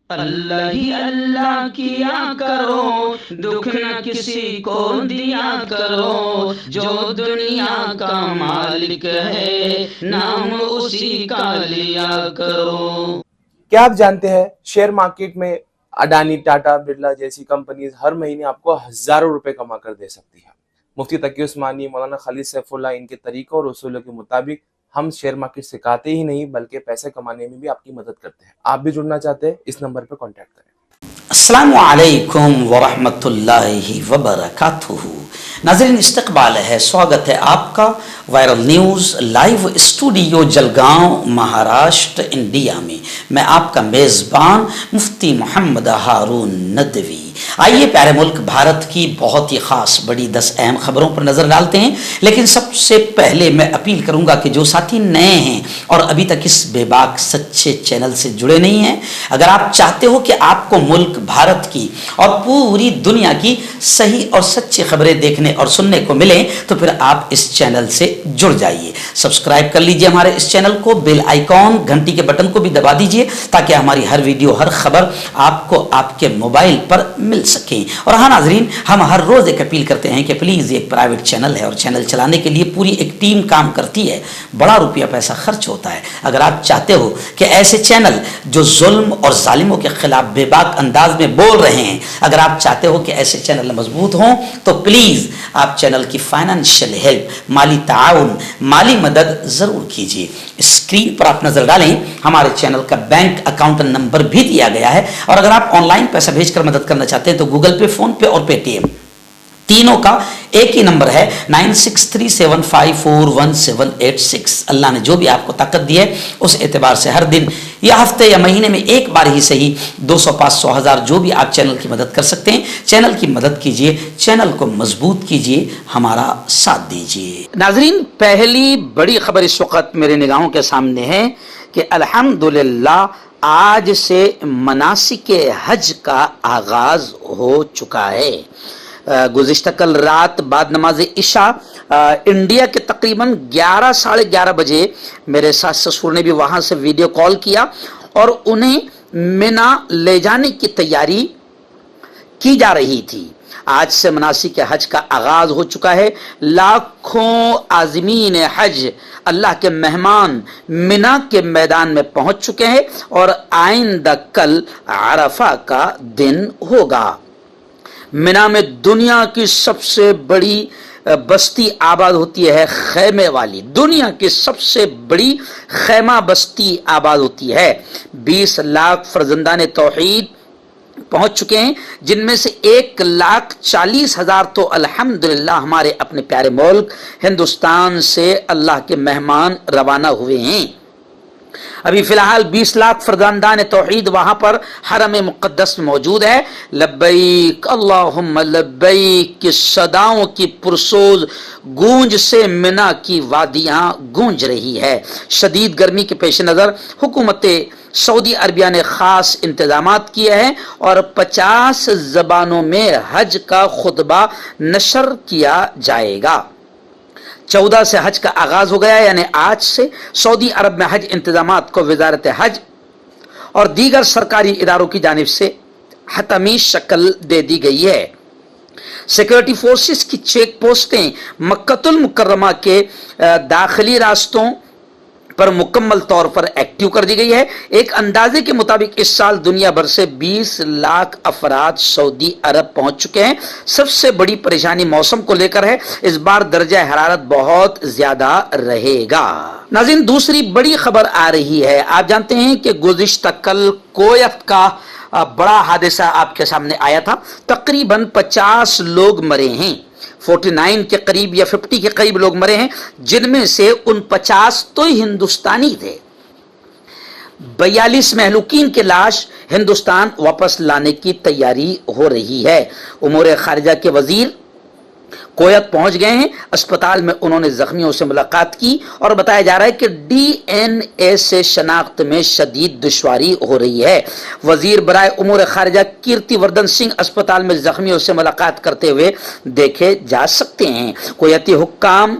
اللہ ہی اللہ کیا کرو، دکھ نہ کسی کو دیا کرو، جو دنیا کا مالک ہے نام اسی کا لیا کرو۔ کیا آپ جانتے ہیں شیئر مارکیٹ میں اڈانی، ٹاٹا، برلا جیسی کمپنیز ہر مہینے آپ کو ہزاروں روپے کما کر دے سکتی ہے۔ مفتی تقی عثمانی، مولانا خالد سیف اللہ، ان کے طریقوں اور اصولوں کے مطابق ہم شیئر مارکیٹ سکھاتے ہی نہیں بلکہ پیسے کمانے میں بھی آپ کی مدد کرتے ہیں۔ آپ بھی جڑنا چاہتے ہیں؟ اس نمبر پر کانٹیکٹ کریں۔ السلام علیکم ورحمۃ اللہ وبرکاتہ۔ ناظرین، استقبال ہے، سواگت ہے آپ کا viral news live studio Jalgaon, Maharashtra, India میں۔ میں آپ کا میزبان مفتی محمد ہارون ندوی۔ آئیے پیارے ملک بھارت کی بہت ہی خاص بڑی 10 اہم خبروں پر نظر ڈالتے ہیں، لیکن سب سے پہلے میں اپیل کروں گا کہ جو ساتھی نئے ہیں اور ابھی تک اس بے باک سچے چینل سے جڑے نہیں ہیں، اگر آپ چاہتے ہو کہ آپ کو ملک بھارت کی اور پوری دنیا کی صحیح اور سچی خبریں دیکھنے اور سننے کو ملیں تو پھر آپ اس چینل سے جڑ جائیے۔ سبسکرائب کر لیجئے ہمارے اس چینل کو، بیل آئیکن گھنٹی کے بٹن کو بھی دبا دیجئے تاکہ ہماری ہر ویڈیو، ہر خبر آپ کو آپ کے موبائل پر مل سکیں۔ اور ہاں ناظرین، ہم ہر روز ایک اپیل کرتے ہیں کہ پلیز، یہ ایک پرائیویٹ چینل ہے اور چینل چلانے کے لیے پوری ایک ٹیم کام کرتی ہے، بڑا روپیہ پیسہ خرچ ہوتا ہے۔ اگر آپ چاہتے ہو کہ ایسے چینل جو ظلم اور ظالموں کے خلاف بے باک انداز میں بول رہے ہیں، اگر آپ چاہتے ہو کہ ایسے چینل مضبوط ہوں تو پلیز آپ چینل کی فائنینشیل ہیلپ، مالی تعاون، مالی مدد ضرور کیجیے۔ اسکرین پر آپ نظر ڈالیں، ہمارے چینل کا بینک اکاؤنٹ نمبر بھی دیا گیا ہے، اور اگر آپ آن لائن پیسہ بھیج کر مدد کرنا چاہتے ہیں تو گوگل پے، فون پے اور پے ٹی ایم تینوں کا ایک ہی نمبر ہے 9637541786۔ اللہ نے جو بھی آپ کو طاقت دی ہے اس اعتبار سے ہر دن یا ہفتے یا مہینے میں ایک بار ہی صحیح 200، 500، 1000 جو بھی آپ چینل کی مدد کر سکتے ہیں، چینل کی مدد کیجئے، چینل کو مضبوط کیجئے، ہمارا ساتھ دیجئے۔ ناظرین، پہلی بڑی خبر اس وقت میرے نگاہوں کے سامنے ہے کہ الحمدللہ آج سے مناسک حج کا آغاز ہو چکا ہے۔ گزشتہ کل رات بعد نماز عشاء انڈیا کے تقریباً 11، 11:30 بجے میرے ساتھ سسور نے بھی وہاں سے ویڈیو کال کیا اور انہیں منا لے جانے کی تیاری کی جا رہی تھی۔ آج سے مناسک حج کا آغاز ہو چکا ہے۔ لاکھوں عازمین حج، اللہ کے مہمان، منا کے میدان میں پہنچ چکے ہیں اور آئندہ کل عرفہ کا دن ہوگا۔ منا میں دنیا کی سب سے بڑی بستی آباد ہوتی ہے، خیمے والی، دنیا کی سب سے بڑی خیمہ بستی آباد ہوتی ہے۔ 20 لاکھ فرزندان توحید پہنچ چکے ہیں، جن میں سے 1,40,000 تو الحمدللہ ہمارے اپنے پیارے ملک ہندوستان سے اللہ کے مہمان روانہ ہوئے ہیں۔ ابھی فی الحال 20 لاکھ فرزندان توحید وہاں پر حرم مقدس میں موجود ہے۔ لبیک اللہم لبیک کی صداؤں کی پرسوز گونج سے منا کی وادیاں گونج رہی ہے۔ شدید گرمی کے پیش نظر حکومت سعودی عربیہ نے خاص انتظامات کیے ہیں اور 50 زبانوں میں حج کا خطبہ نشر کیا جائے گا۔ 14 سے حج کا آغاز ہو گیا، یعنی آج سے سعودی عرب میں حج انتظامات کو وزارت حج اور دیگر سرکاری اداروں کی جانب سے حتمی شکل دے دی گئی ہے۔ سیکورٹی فورسز کی چیک پوسٹیں مکہ المکرمہ کے داخلی راستوں پر مکمل طور پر ایکٹیو کر دی گئی ہے۔ ایک اندازے کے مطابق اس سال دنیا بھر سے 20 لاکھ افراد سعودی عرب پہنچ چکے ہیں۔ سب سے بڑی پریشانی موسم کو لے کر ہے، اس بار درجہ حرارت بہت زیادہ رہے گا۔ ناظرین، دوسری بڑی خبر آ رہی ہے، آپ جانتے ہیں کہ گزشتہ کل کویت کا بڑا حادثہ آپ کے سامنے آیا تھا، تقریباً 50 لوگ مرے ہیں، 49 کے قریب یا 50 کے قریب لوگ مرے ہیں، جن میں سے 49 تو ہندوستانی تھے۔ 42 مہلوکین کی لاش ہندوستان واپس لانے کی تیاری ہو رہی ہے۔ امور خارجہ کے وزیر کویت پہنچ گئے ہیں، اسپتال میں انہوں نے زخمیوں سے ملاقات کی اور بتایا جا رہا ہے کہ ڈی این اے سے شناخت میں شدید دشواری ہو رہی ہے۔ وزیر برائے امور خارجہ کیرتی وردھن سنگھ اسپتال میں زخمیوں سے ملاقات کرتے ہوئے دیکھے جا سکتے ہیں۔ کویتی حکام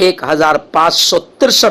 1563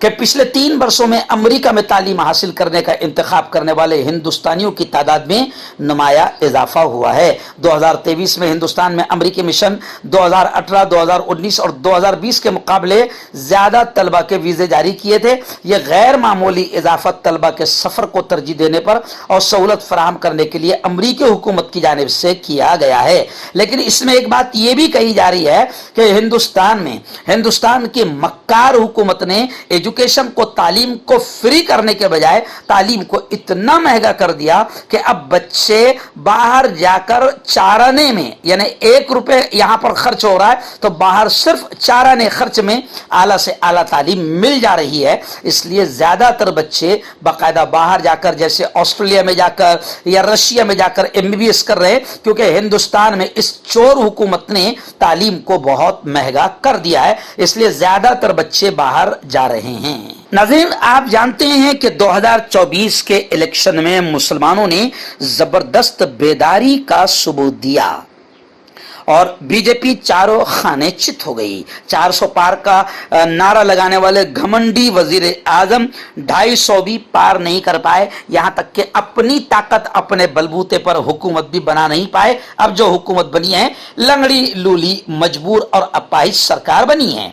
کہ پچھلے 3 برسوں میں امریکہ میں تعلیم حاصل کرنے کا انتخاب کرنے والے ہندوستانیوں کی تعداد میں نمایاں اضافہ ہوا ہے۔ 2023 میں ہندوستان میں امریکی مشن 2018، 2019 اور 2020 کے مقابلے زیادہ طلبہ کے ویزے جاری کیے تھے۔ یہ غیر معمولی اضافہ طلبہ کے سفر کو ترجیح دینے پر اور سہولت فراہم کرنے کے لیے امریکی حکومت کی جانب سے کیا گیا ہے۔ لیکن اس میں ایک بات یہ بھی کہی جا رہی ہے کہ ہندوستان کی مکار حکومت نے ایجوکیشن کو، تعلیم کو فری کرنے کے بجائے تعلیم کو اتنا مہنگا کر دیا کہ اب بچے باہر جا کر چارانے میں، یعنی 1 روپے یہاں پر خرچ ہو رہا ہے تو باہر صرف چارانے خرچ میں اعلیٰ سے اعلیٰ تعلیم مل جا رہی ہے۔ اس لیے زیادہ تر بچے باقاعدہ باہر جا کر، جیسے آسٹریلیا میں جا کر یا رشیا میں جا کر MBBS کر رہے ہیں، کیونکہ ہندوستان میں اس چور حکومت نے تعلیم کو بہت مہنگا کر دیا ہے، اس لیے زیادہ تر بچے باہر جا رہے ہیں۔ ناظرین، آپ جانتے ہیں کہ 2024 کے الیکشن میں مسلمانوں نے زبردست بیداری کا ثبوت دیا اور بی جے پی چاروں خانے چت ہو گئی۔ 400 پار کا نعرہ لگانے والے گھمنڈی وزیر اعظم 250 بھی پار نہیں کر پائے، یہاں تک کہ اپنی طاقت اپنے بلبوتے پر حکومت بھی بنا نہیں پائے۔ اب جو حکومت بنی ہے لنگڑی لولی مجبور اور اپاہج سرکار بنی ہے۔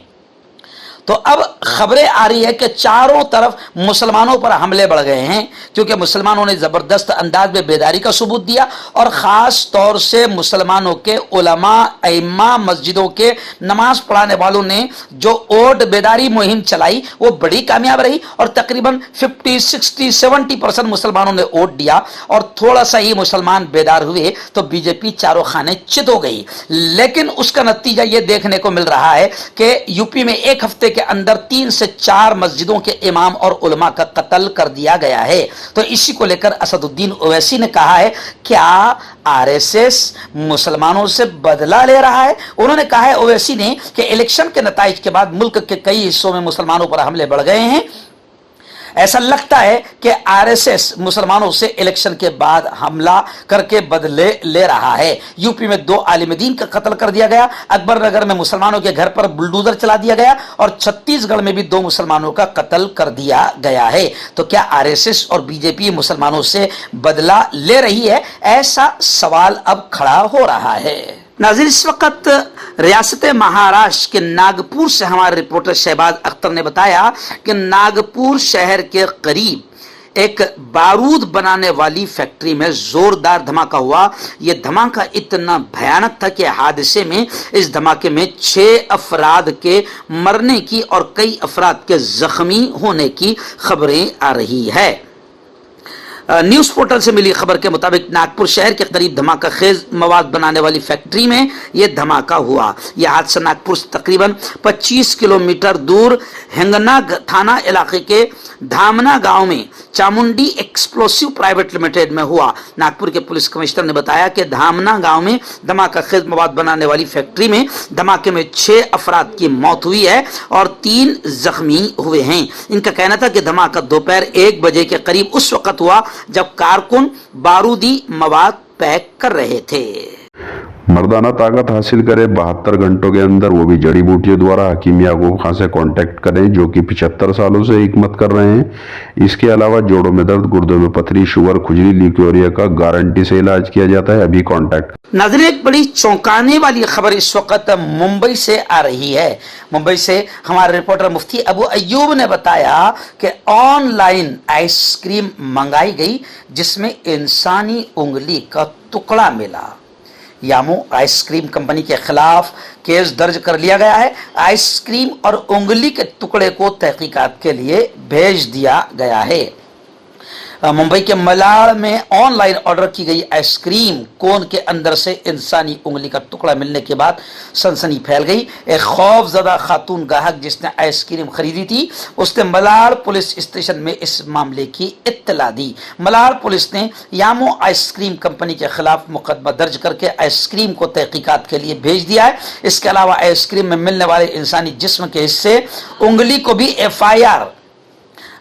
تو اب خبریں آ رہی ہے کہ چاروں طرف مسلمانوں پر حملے بڑھ گئے ہیں، کیونکہ مسلمانوں نے زبردست انداز میں بیداری کا ثبوت دیا اور خاص طور سے مسلمانوں کے علماء، ائمہ، مسجدوں کے نماز پڑھانے والوں نے جو ووٹ بیداری مہم چلائی وہ بڑی کامیاب رہی اور تقریباً 50، 60، 70% مسلمانوں نے ووٹ دیا اور تھوڑا سا ہی مسلمان بیدار ہوئے تو بی جے پی چاروں خانے چت ہو گئی۔ لیکن اس کا نتیجہ یہ دیکھنے کو مل رہا ہے کہ یو پی میں ایک ہفتے کے اندر 3 سے 4 مسجدوں کے امام اور علماء کا قتل کر دیا گیا ہے۔ تو اسی کو لے کر اسد الدین اویسی نے کہا ہے، کیا RSS مسلمانوں سے بدلہ لے رہا ہے؟ انہوں نے کہا ہے اویسی نے کہ الیکشن کے نتائج کے بعد ملک کے کئی حصوں میں مسلمانوں پر حملے بڑھ گئے ہیں۔ ایسا لگتا ہے کہ RSS مسلمانوں سے الیکشن کے بعد حملہ کر کے بدلے لے رہا ہے۔ یو پی میں 2 عالم دین کا قتل کر دیا گیا، اکبر نگر میں مسلمانوں کے گھر پر بلڈوزر چلا دیا گیا اور چھتیس گڑھ میں بھی 2 مسلمانوں کا قتل کر دیا گیا ہے۔ تو کیا RSS اور بی جے پی مسلمانوں سے بدلہ لے رہی ہے؟ ایسا سوال اب کھڑا ہو رہا ہے۔ ناظرین، اس وقت ریاست مہاراشٹر کے ناگپور سے ہمارے رپورٹر شہباز اختر نے بتایا کہ ناگپور شہر کے قریب ایک بارود بنانے والی فیکٹری میں زوردار دھماکہ ہوا۔ یہ دھماکہ اتنا بھیانک تھا کہ حادثے میں، اس دھماکے میں 6 افراد کے مرنے کی اور کئی افراد کے زخمی ہونے کی خبریں آ رہی ہے۔ نیوز پورٹل سے ملی خبر کے مطابق ناگپور شہر کے قریب دھماکہ خیز مواد بنانے والی فیکٹری میں یہ دھماکہ ہوا۔ یہ حادثہ ناگپور سے تقریباً 25 کلومیٹر دور ہنگنا تھانہ علاقے کے دھامنا گاؤں میں چامنڈی ایکسپلوسیو پرائیویٹ لمیٹڈ میں ہوا۔ ناگپور کے پولیس کمشنر نے بتایا کہ دھامنا گاؤں میں دھماکہ خیز مواد بنانے والی فیکٹری میں دھماکے میں 6 افراد کی موت ہوئی ہے اور 3 زخمی ہوئے ہیں۔ ان کا کہنا تھا کہ دھماکہ دوپہر 1 بجے کے قریب اس وقت ہوا جب کارکن بارودی مواد پیک کر رہے تھے۔ مردانہ طاقت حاصل کرے 72 گھنٹوں کے اندر، وہ بھی جڑی بوٹیوں دوارا۔ حکیم یعقوب خان سے کانٹیکٹ کریں جو کہ 75 سالوں سے حکمت کر رہے ہیں۔ اس کے علاوہ جوڑوں میں درد، گردوں میں پتھری، شوگر، کھجلی، لیکوریا کا گارنٹی سے علاج کیا جاتا ہے۔ ابھی کانٹیکٹ۔ ناظرین، ایک بڑی چونکانے والی خبر اس وقت ممبئی سے آ رہی ہے۔ ممبئی سے ہمارے رپورٹر مفتی ابو ایوب نے بتایا کہ آن لائن آئس کریم منگائی گئی جس میں انسانی انگلی کا ٹکڑا ملا۔ یامو آئس کریم کمپنی کے خلاف کیس درج کر لیا گیا ہے۔ آئس کریم اور انگلی کے ٹکڑے کو تحقیقات کے لیے بھیج دیا گیا ہے۔ ممبئی کے ملاڑ میں آن لائن آرڈر کی گئی آئس کریم کون کے اندر سے انسانی انگلی کا ٹکڑا ملنے کے بعد سنسنی پھیل گئی۔ ایک خوف زدہ خاتون گاہک جس نے آئس کریم خریدی تھی، اس نے ملاڑ پولیس اسٹیشن میں اس معاملے کی اطلاع دی۔ ملاڑ پولیس نے یامو آئس کریم کمپنی کے خلاف مقدمہ درج کر کے آئس کریم کو تحقیقات کے لیے بھیج دیا ہے۔ اس کے علاوہ آئس کریم میں ملنے والے انسانی جسم کے حصے، انگلی کو بھی FIR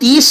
30